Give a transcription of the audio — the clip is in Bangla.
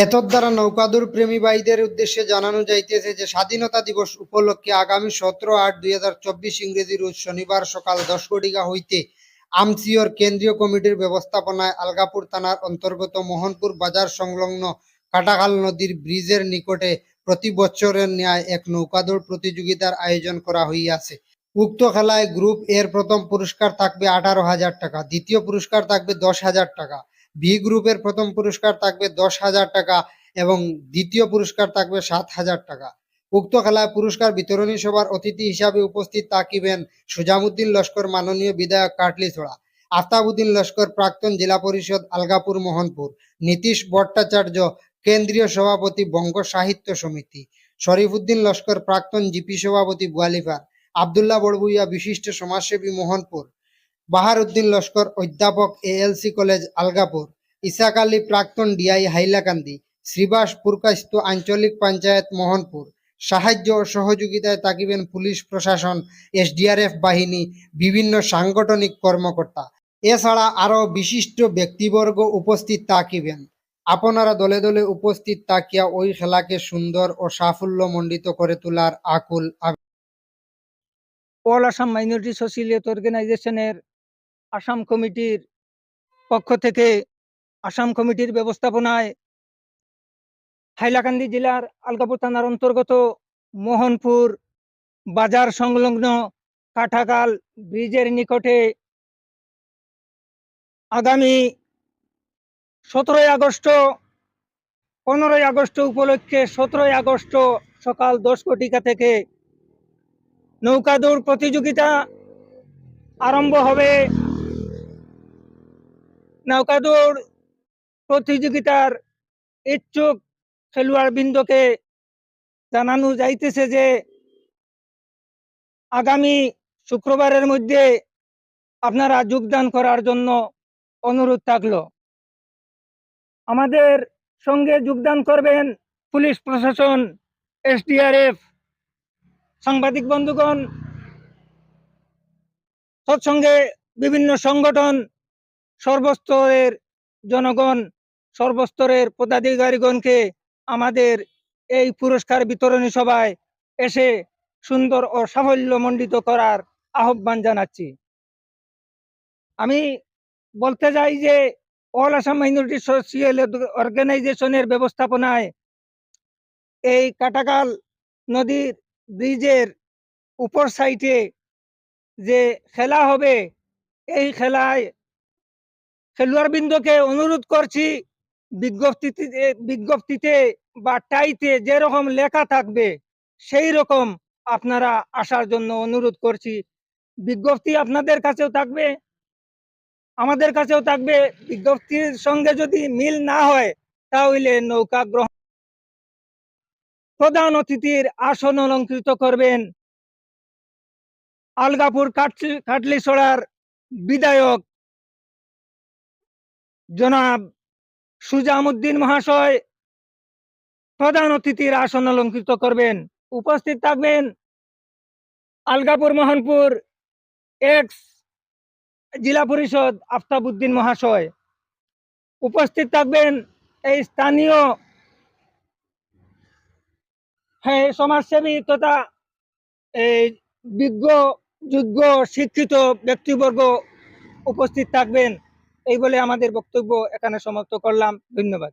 এতদ দ্বারা নৌকাদৌড় প্রেমী ভাইদের উদ্দেশ্যে জানানো যাইতেছে যে স্বাধীনতা দিবস উপলক্ষে আগামী 17/8/2024 ইংরেজি রোজ শনিবার সকাল 10 ঘটিকা হইতে আমসিওর কেন্দ্রীয় কমিটির ব্যবস্থাপনায় আলগাপুর থানার অন্তর্গত মোহনপুর বাজার সংলগ্ন কাটাখাল নদীর ব্রিজের নিকটে প্রতি বছরের ন্যায় এক নৌকাদৌড় প্রতিযোগিতার আয়োজন করা হইয়াছে। উক্ত খেলায় গ্রুপ এর প্রথম পুরস্কার থাকবে 18,000 টাকা, দ্বিতীয় পুরস্কার থাকবে 10,000 টাকা, বি গ্রুপের প্রথম পুরস্কার থাকবে 10,000 টাকা এবং দ্বিতীয় পুরস্কার থাকবে 7,000 টাকা। উক্ত খেলায় পুরস্কার বিতরণী সভার অতিথি হিসাবে উপস্থিত থাকিবেন সুজামুদ্দিন লস্কর মাননীয় বিধায়ক কাটলিছড়া, আফতাবউদ্দিন লস্কর প্রাক্তন জেলা পরিষদ আলগাপুর মোহনপুর, নীতিশ ভট্টাচার্য কেন্দ্রীয় সভাপতি বঙ্গ সাহিত্য সমিতি, শরীফউদ্দিন লস্কর প্রাক্তন জিপি সভাপতি গোয়ালিপাড়, আবদুল্লাহ বড়ভূইয়া বিশিষ্ট সমাজসেবী মোহনপুর, বাহার উদ্দিন লস্কর অধ্যাপক এএলসি কলেজ আলগাপুর, ইসাক আলী প্রাক্তন ডিআই হাইলাকান্দি, শ্রীবাস পুরকাস্ত আঞ্চলিক পঞ্চায়েত মোহনপুর। সাহায্য ও সহযোগিতায় থাকিবেন পুলিশ প্রশাসন, এসডিআরএফ বাহিনী, বিভিন্ন সাংগঠনিক কর্মকর্তা। এছাড়া আরও বিশিষ্ট ব্যক্তিবর্গ উপস্থিত থাকিবেন। আপনারা দলে দলে উপস্থিত থাকিয়া ওই খেলাকে সুন্দর ও সাফল্যমণ্ডিত করে তোলার আকুল all Assam minority social youth অর্গানাইজেশনের আসাম কমিটির পক্ষ থেকে আসাম কমিটির ব্যবস্থাপনায় হাইলাকান্দি জেলার আলগাপুর থানার অন্তর্গত মোহনপুর বাজার সংলগ্ন কাঠাকাল ব্রিজের নিকটে আগামী 17 আগস্ট 15 আগস্ট উপলক্ষে 17 আগস্ট সকাল 10 ঘটিকা থেকে নৌকাদৌড় প্রতিযোগিতা আরম্ভ হবে। নৌকাদৌড় প্রতিযোগিতার ইচ্ছুক খেলোয়াড়বৃন্দকে জানানো যাইতেছে যে আগামী শুক্রবারের মধ্যে আপনারা যোগদান করার জন্য অনুরোধ থাকলো। আমাদের সঙ্গে যোগদান করবেন পুলিশ প্রশাসন, এসডিআরএফ, সাংবাদিক বন্ধুগণ, তৎসঙ্গে বিভিন্ন সংগঠন, সর্বস্তরের জনগণ, সর্বস্তরের পদাধিকারীগণকে আমাদের এই পুরস্কার বিতরণী সভায় এসে সুন্দর ও সাফল্যমণ্ডিত করার আহ্বান জানাচ্ছি। আমি বলতে চাই যে অল আসাম মাইনরিটি সোশ্যাল অর্গানাইজেশনের ব্যবস্থাপনায় এই কাটাকাল নদীর ব্রিজের উপর সাইডে যে খেলা হবে, এই খেলায় খেলোয়াড়বৃন্দকে অনুরোধ করছি বিজ্ঞপ্তিতে বা টাইতে যেরকম লেখা থাকবে সেই রকম আপনারা আসার জন্য অনুরোধ করছি। বিজ্ঞপ্তি আপনাদের কাছেও থাকবে, আমাদের কাছেও থাকবে। বিজ্ঞপ্তির সঙ্গে যদি মিল না হয় তাহলে নৌকা গ্রহণ প্রধান অতিথির আসন অলঙ্কৃত করবেন আলগাপুর কাটলিছড়ার বিধায়ক জনাব সুজামুদ্দিন মহাশয়। প্রধান অতিথির আসন অলঙ্কৃত করবেন। উপস্থিত থাকবেন আলগাপুর মোহনপুর এক্স জেলা পরিষদ আফতাবউদ্দিন মহাশয়। উপস্থিত থাকবেন এই স্থানীয় সমাজসেবী তথা এই বিজ্ঞ যোগ্য শিক্ষিত ব্যক্তিবর্গ উপস্থিত থাকবেন। এই বলে আমাদের বক্তব্য এখানে সমাপ্ত করলাম। ধন্যবাদ।